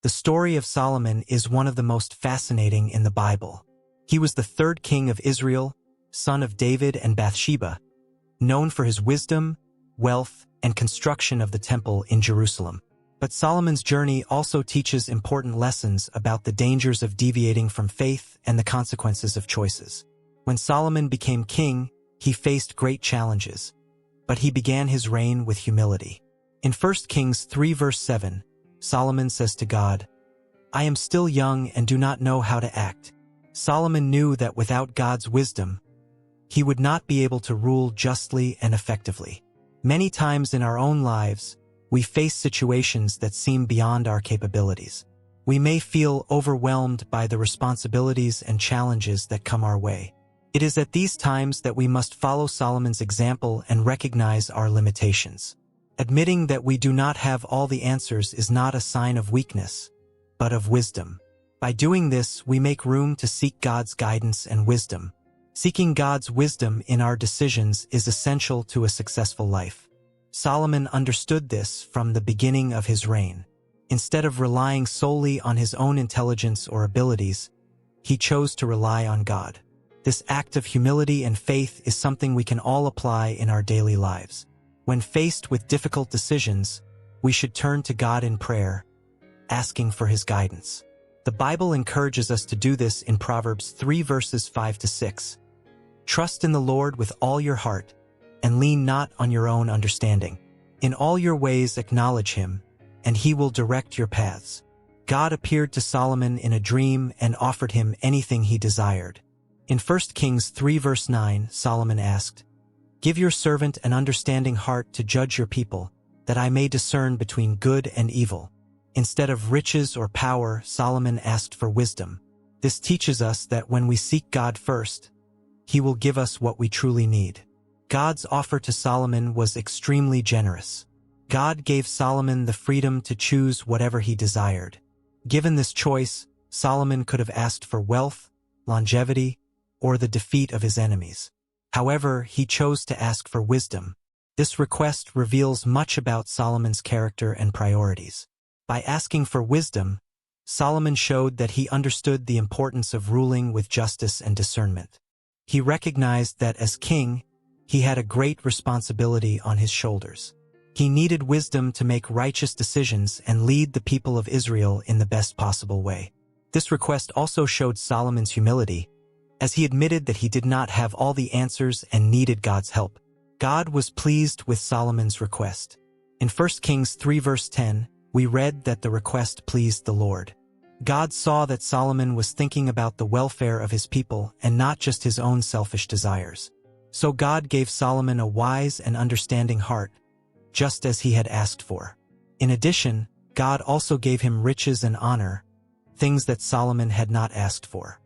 The story of Solomon is one of the most fascinating in the Bible. He was the third king of Israel, son of David and Bathsheba, known for his wisdom, wealth, and construction of the temple in Jerusalem. But Solomon's journey also teaches important lessons about the dangers of deviating from faith and the consequences of choices. When Solomon became king, he faced great challenges, but he began his reign with humility. In 1 Kings 3 verse 7, Solomon says to God, "I am still young and do not know how to act." Solomon knew that without God's wisdom, he would not be able to rule justly and effectively. Many times in our own lives, we face situations that seem beyond our capabilities. We may feel overwhelmed by the responsibilities and challenges that come our way. It is at these times that we must follow Solomon's example and recognize our limitations. Admitting that we do not have all the answers is not a sign of weakness, but of wisdom. By doing this, we make room to seek God's guidance and wisdom. Seeking God's wisdom in our decisions is essential to a successful life. Solomon understood this from the beginning of his reign. Instead of relying solely on his own intelligence or abilities, he chose to rely on God. This act of humility and faith is something we can all apply in our daily lives. When faced with difficult decisions, we should turn to God in prayer, asking for his guidance. The Bible encourages us to do this in Proverbs 3 verses 5 to 6. Trust in the Lord with all your heart, and lean not on your own understanding. In all your ways acknowledge him, and he will direct your paths. God appeared to Solomon in a dream and offered him anything he desired. In 1 Kings 3 verse 9, Solomon asked, "Give your servant an understanding heart to judge your people, that I may discern between good and evil." Instead of riches or power, Solomon asked for wisdom. This teaches us that when we seek God first, he will give us what we truly need. God's offer to Solomon was extremely generous. God gave Solomon the freedom to choose whatever he desired. Given this choice, Solomon could have asked for wealth, longevity, or the defeat of his enemies. However, he chose to ask for wisdom. This request reveals much about Solomon's character and priorities. By asking for wisdom, Solomon showed that he understood the importance of ruling with justice and discernment. He recognized that as king, he had a great responsibility on his shoulders. He needed wisdom to make righteous decisions and lead the people of Israel in the best possible way. This request also showed Solomon's humility, as he admitted that he did not have all the answers and needed God's help. God was pleased with Solomon's request. In 1 Kings 3 verse 10, we read that the request pleased the Lord. God saw that Solomon was thinking about the welfare of his people and not just his own selfish desires. So God gave Solomon a wise and understanding heart, just as he had asked for. In addition, God also gave him riches and honor, things that Solomon had not asked for.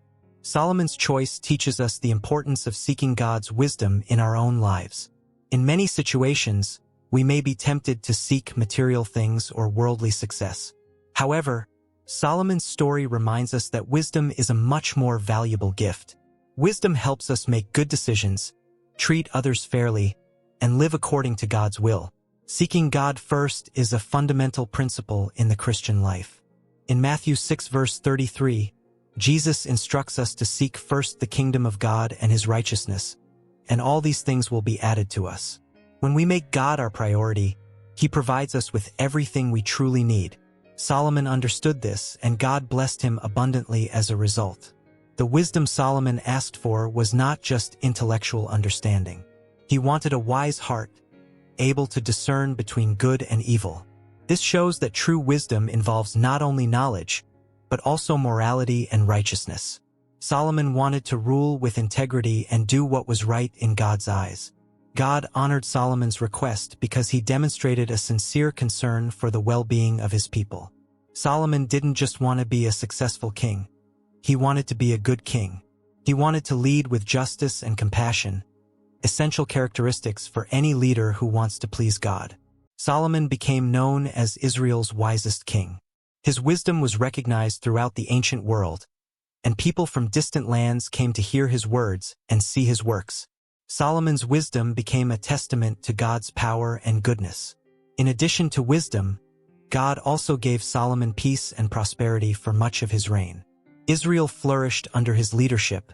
Solomon's choice teaches us the importance of seeking God's wisdom in our own lives. In many situations, we may be tempted to seek material things or worldly success. However, Solomon's story reminds us that wisdom is a much more valuable gift. Wisdom helps us make good decisions, treat others fairly, and live according to God's will. Seeking God first is a fundamental principle in the Christian life. In Matthew 6 verse 33, Jesus instructs us to seek first the kingdom of God and his righteousness, and all these things will be added to us. When we make God our priority, he provides us with everything we truly need. Solomon understood this, and God blessed him abundantly as a result. The wisdom Solomon asked for was not just intellectual understanding. He wanted a wise heart, able to discern between good and evil. This shows that true wisdom involves not only knowledge, but also morality and righteousness. Solomon wanted to rule with integrity and do what was right in God's eyes. God honored Solomon's request because he demonstrated a sincere concern for the well-being of his people. Solomon didn't just want to be a successful king. He wanted to be a good king. He wanted to lead with justice and compassion, essential characteristics for any leader who wants to please God. Solomon became known as Israel's wisest king. His wisdom was recognized throughout the ancient world, and people from distant lands came to hear his words and see his works. Solomon's wisdom became a testament to God's power and goodness. In addition to wisdom, God also gave Solomon peace and prosperity for much of his reign. Israel flourished under his leadership,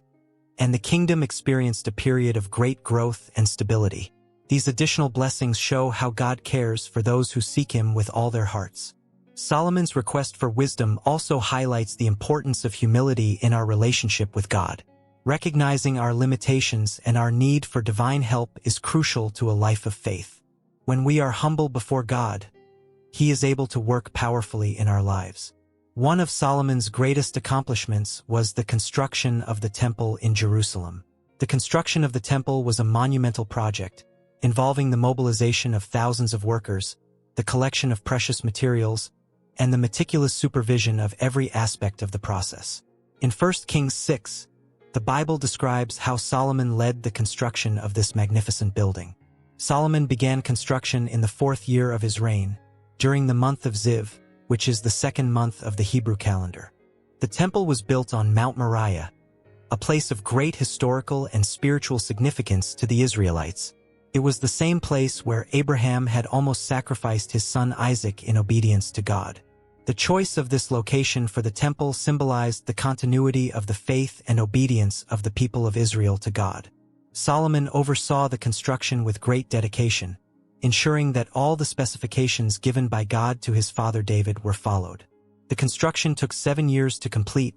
and the kingdom experienced a period of great growth and stability. These additional blessings show how God cares for those who seek him with all their hearts. Solomon's request for wisdom also highlights the importance of humility in our relationship with God. Recognizing our limitations and our need for divine help is crucial to a life of faith. When we are humble before God, he is able to work powerfully in our lives. One of Solomon's greatest accomplishments was the construction of the temple in Jerusalem. The construction of the temple was a monumental project, involving the mobilization of thousands of workers, the collection of precious materials, and the meticulous supervision of every aspect of the process. In 1 Kings 6, the Bible describes how Solomon led the construction of this magnificent building. Solomon began construction in the 4th year of his reign, during the month of Ziv, which is the 2nd month of the Hebrew calendar. The temple was built on Mount Moriah, a place of great historical and spiritual significance to the Israelites. It was the same place where Abraham had almost sacrificed his son Isaac in obedience to God. The choice of this location for the temple symbolized the continuity of the faith and obedience of the people of Israel to God. Solomon oversaw the construction with great dedication, ensuring that all the specifications given by God to his father David were followed. The construction took 7 years to complete,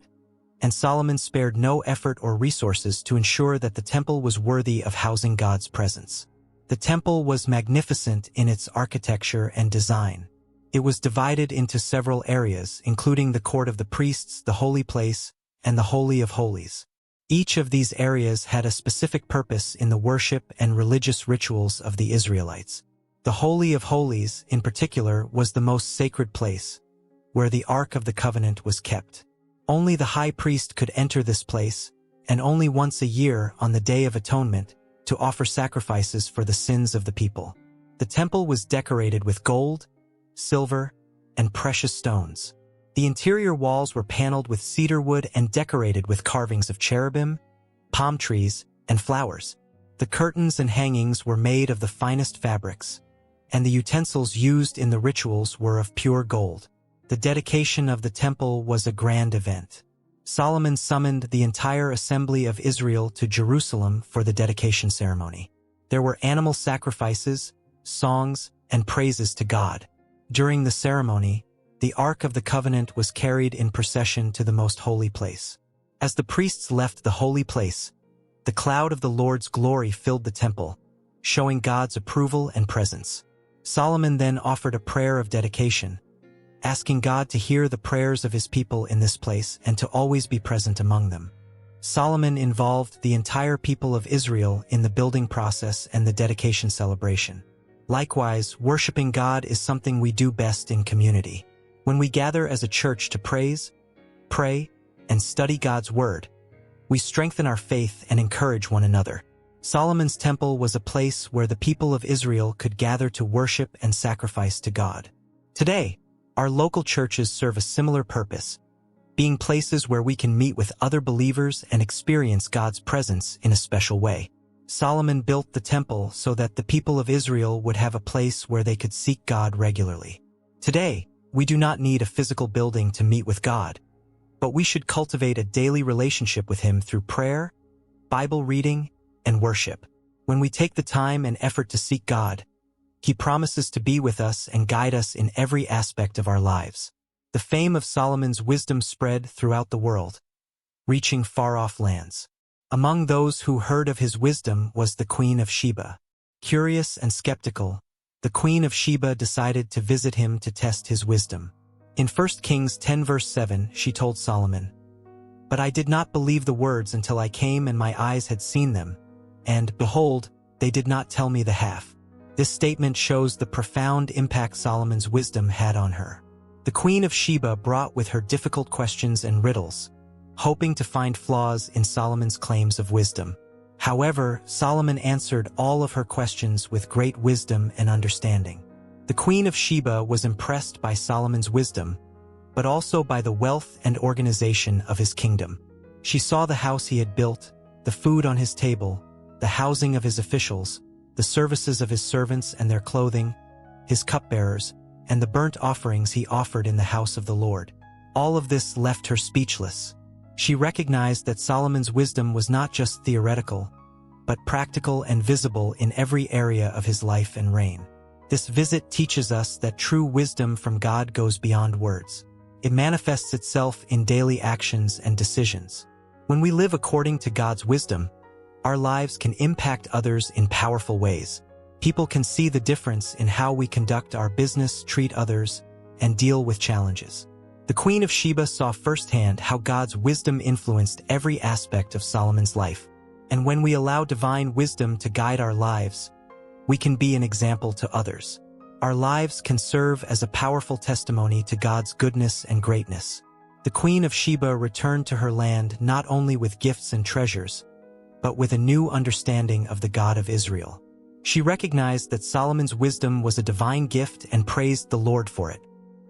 and Solomon spared no effort or resources to ensure that the temple was worthy of housing God's presence. The temple was magnificent in its architecture and design. It was divided into several areas, including the court of the priests, the holy place, and the Holy of Holies. Each of these areas had a specific purpose in the worship and religious rituals of the Israelites. The Holy of Holies, in particular, was the most sacred place, where the Ark of the Covenant was kept. Only the high priest could enter this place, and only once a year on the Day of Atonement, to offer sacrifices for the sins of the people. The temple was decorated with gold, silver, and precious stones. The interior walls were paneled with cedar wood and decorated with carvings of cherubim, palm trees, and flowers. The curtains and hangings were made of the finest fabrics, and the utensils used in the rituals were of pure gold. The dedication of the temple was a grand event. Solomon summoned the entire assembly of Israel to Jerusalem for the dedication ceremony. There were animal sacrifices, songs, and praises to God. During the ceremony, the Ark of the Covenant was carried in procession to the most holy place. As the priests left the holy place, the cloud of the Lord's glory filled the temple, showing God's approval and presence. Solomon then offered a prayer of dedication, asking God to hear the prayers of his people in this place and to always be present among them. Solomon involved the entire people of Israel in the building process and the dedication celebration. Likewise, worshiping God is something we do best in community. When we gather as a church to praise, pray, and study God's word, we strengthen our faith and encourage one another. Solomon's temple was a place where the people of Israel could gather to worship and sacrifice to God. Today, our local churches serve a similar purpose, being places where we can meet with other believers and experience God's presence in a special way. Solomon built the temple so that the people of Israel would have a place where they could seek God regularly. Today, we do not need a physical building to meet with God, but we should cultivate a daily relationship with Him through prayer, Bible reading, and worship. When we take the time and effort to seek God, He promises to be with us and guide us in every aspect of our lives. The fame of Solomon's wisdom spread throughout the world, reaching far-off lands. Among those who heard of his wisdom was the Queen of Sheba. Curious and skeptical, the Queen of Sheba decided to visit him to test his wisdom. In 1 Kings 10 verse 7, she told Solomon, "But I did not believe the words until I came and my eyes had seen them, and, behold, they did not tell me the half." This statement shows the profound impact Solomon's wisdom had on her. The Queen of Sheba brought with her difficult questions and riddles, hoping to find flaws in Solomon's claims of wisdom. However, Solomon answered all of her questions with great wisdom and understanding. The Queen of Sheba was impressed by Solomon's wisdom, but also by the wealth and organization of his kingdom. She saw the house he had built, the food on his table, the housing of his officials, the services of his servants and their clothing, his cupbearers, and the burnt offerings he offered in the house of the Lord. All of this left her speechless. She recognized that Solomon's wisdom was not just theoretical, but practical and visible in every area of his life and reign. This visit teaches us that true wisdom from God goes beyond words. It manifests itself in daily actions and decisions. When we live according to God's wisdom, our lives can impact others in powerful ways. People can see the difference in how we conduct our business, treat others, and deal with challenges. The Queen of Sheba saw firsthand how God's wisdom influenced every aspect of Solomon's life. And when we allow divine wisdom to guide our lives, we can be an example to others. Our lives can serve as a powerful testimony to God's goodness and greatness. The Queen of Sheba returned to her land not only with gifts and treasures, but with a new understanding of the God of Israel. She recognized that Solomon's wisdom was a divine gift and praised the Lord for it.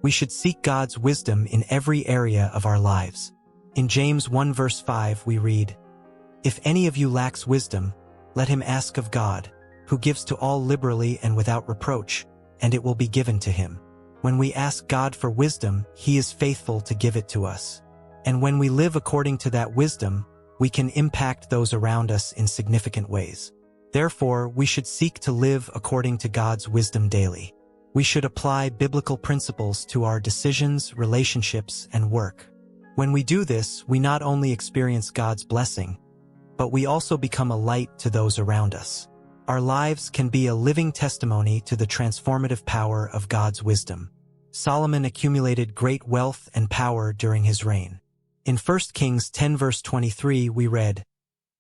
We should seek God's wisdom in every area of our lives. In James 1 verse 5 we read, "If any of you lacks wisdom, let him ask of God, who gives to all liberally and without reproach, and it will be given to him." When we ask God for wisdom, He is faithful to give it to us. And when we live according to that wisdom, we can impact those around us in significant ways. Therefore, we should seek to live according to God's wisdom daily. We should apply biblical principles to our decisions, relationships, and work. When we do this, we not only experience God's blessing, but we also become a light to those around us. Our lives can be a living testimony to the transformative power of God's wisdom. Solomon accumulated great wealth and power during his reign. In 1 Kings 10 verse 23 we read,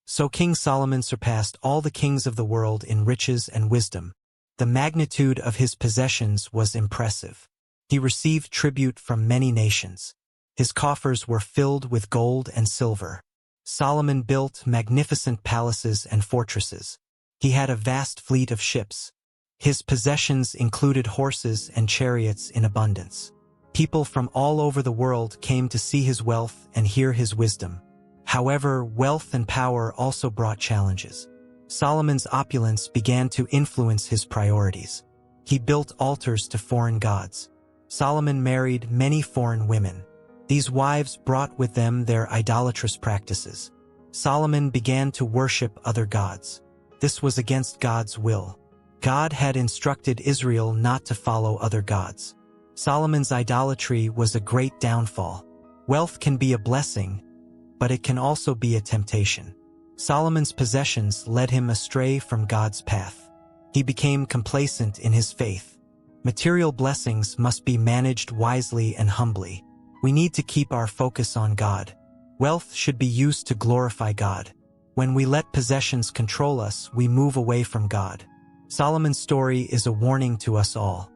"So King Solomon surpassed all the kings of the world in riches and wisdom. The magnitude of his possessions was impressive. He received tribute from many nations. His coffers were filled with gold and silver. Solomon built magnificent palaces and fortresses. He had a vast fleet of ships. His possessions included horses and chariots in abundance. People from all over the world came to see his wealth and hear his wisdom. However, wealth and power also brought challenges. Solomon's opulence began to influence his priorities. He built altars to foreign gods. Solomon married many foreign women. These wives brought with them their idolatrous practices. Solomon began to worship other gods. This was against God's will. God had instructed Israel not to follow other gods. Solomon's idolatry was a great downfall. Wealth can be a blessing, but it can also be a temptation. Solomon's possessions led him astray from God's path. He became complacent in his faith. Material blessings must be managed wisely and humbly. We need to keep our focus on God. Wealth should be used to glorify God. When we let possessions control us, we move away from God. Solomon's story is a warning to us all.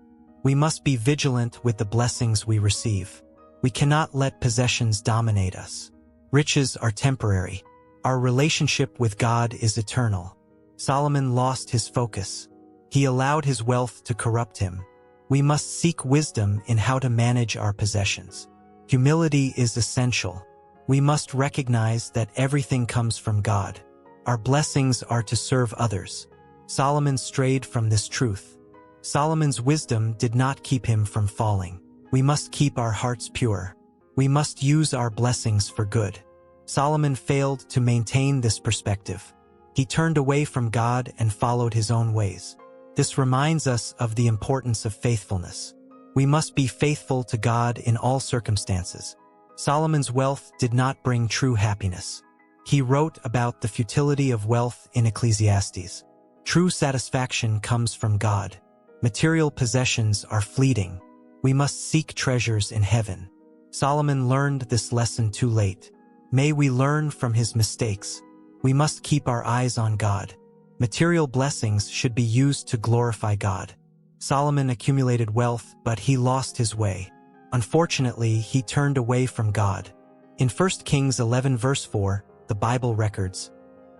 We must be vigilant with the blessings we receive. We cannot let possessions dominate us. Riches are temporary. Our relationship with God is eternal. Solomon lost his focus. He allowed his wealth to corrupt him. We must seek wisdom in how to manage our possessions. Humility is essential. We must recognize that everything comes from God. Our blessings are to serve others. Solomon strayed from this truth. Solomon's wisdom did not keep him from falling. We must keep our hearts pure. We must use our blessings for good. Solomon failed to maintain this perspective. He turned away from God and followed his own ways. This reminds us of the importance of faithfulness. We must be faithful to God in all circumstances. Solomon's wealth did not bring true happiness. He wrote about the futility of wealth in Ecclesiastes. True satisfaction comes from God. Material possessions are fleeting. We must seek treasures in heaven. Solomon learned this lesson too late. May we learn from his mistakes. We must keep our eyes on God. Material blessings should be used to glorify God. Solomon accumulated wealth, but he lost his way. Unfortunately, he turned away from God. In 1 Kings 11 verse 4, the Bible records,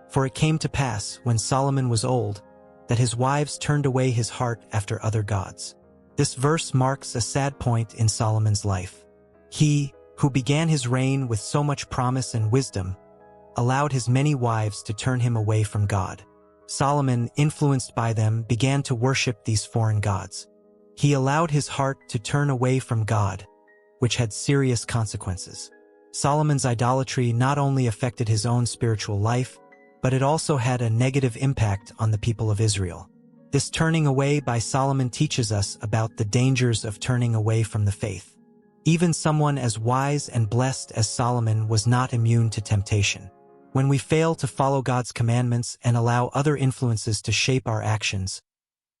"For it came to pass, when Solomon was old, that his wives turned away his heart after other gods." This verse marks a sad point in Solomon's life. He, who began his reign with so much promise and wisdom, allowed his many wives to turn him away from God. Solomon, influenced by them, began to worship these foreign gods. He allowed his heart to turn away from God, which had serious consequences. Solomon's idolatry not only affected his own spiritual life, but it also had a negative impact on the people of Israel. This turning away by Solomon teaches us about the dangers of turning away from the faith. Even someone as wise and blessed as Solomon was not immune to temptation. When we fail to follow God's commandments and allow other influences to shape our actions,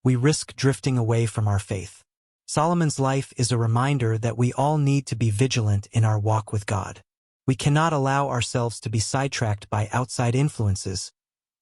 we risk drifting away from our faith. Solomon's life is a reminder that we all need to be vigilant in our walk with God. We cannot allow ourselves to be sidetracked by outside influences,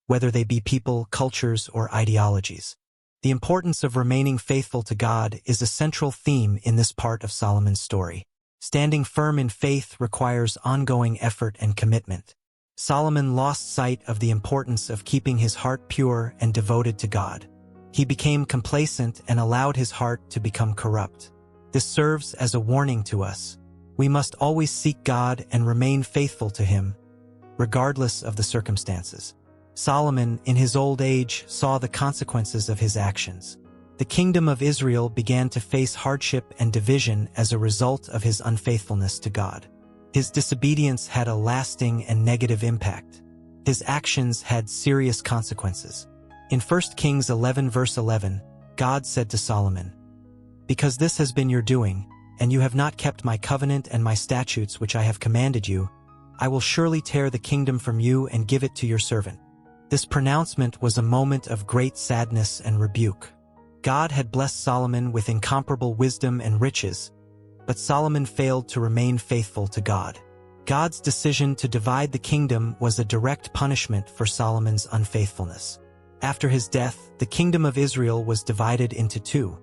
whether they be people, cultures, or ideologies. The importance of remaining faithful to God is a central theme in this part of Solomon's story. Standing firm in faith requires ongoing effort and commitment. Solomon lost sight of the importance of keeping his heart pure and devoted to God. He became complacent and allowed his heart to become corrupt. This serves as a warning to us. We must always seek God and remain faithful to Him, regardless of the circumstances. Solomon, in his old age, saw the consequences of his actions. The kingdom of Israel began to face hardship and division as a result of his unfaithfulness to God. His disobedience had a lasting and negative impact. His actions had serious consequences. In 1 Kings 11 verse 11, God said to Solomon, "Because this has been your doing, and you have not kept my covenant and my statutes which I have commanded you, I will surely tear the kingdom from you and give it to your servant." This pronouncement was a moment of great sadness and rebuke. God had blessed Solomon with incomparable wisdom and riches, but Solomon failed to remain faithful to God. God's decision to divide the kingdom was a direct punishment for Solomon's unfaithfulness. After his death, the kingdom of Israel was divided into two: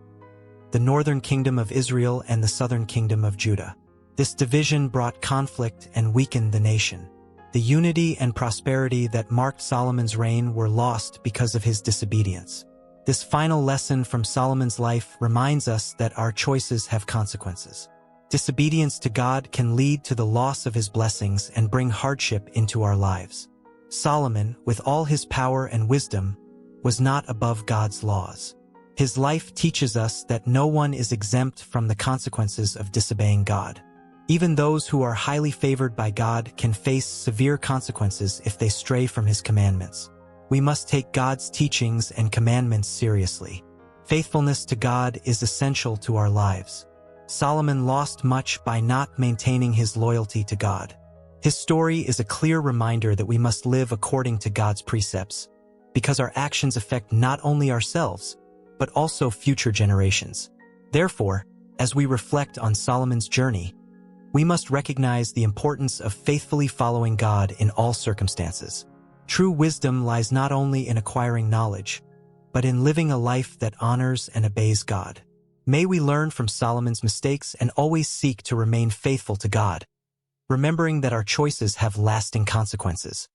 the northern kingdom of Israel and the southern kingdom of Judah. This division brought conflict and weakened the nation. The unity and prosperity that marked Solomon's reign were lost because of his disobedience. This final lesson from Solomon's life reminds us that our choices have consequences. Disobedience to God can lead to the loss of His blessings and bring hardship into our lives. Solomon, with all his power and wisdom, was not above God's laws. His life teaches us that no one is exempt from the consequences of disobeying God. Even those who are highly favored by God can face severe consequences if they stray from His commandments. We must take God's teachings and commandments seriously. Faithfulness to God is essential to our lives. Solomon lost much by not maintaining his loyalty to God. His story is a clear reminder that we must live according to God's precepts, because our actions affect not only ourselves, but also future generations. Therefore, as we reflect on Solomon's journey, we must recognize the importance of faithfully following God in all circumstances. True wisdom lies not only in acquiring knowledge, but in living a life that honors and obeys God. May we learn from Solomon's mistakes and always seek to remain faithful to God, remembering that our choices have lasting consequences.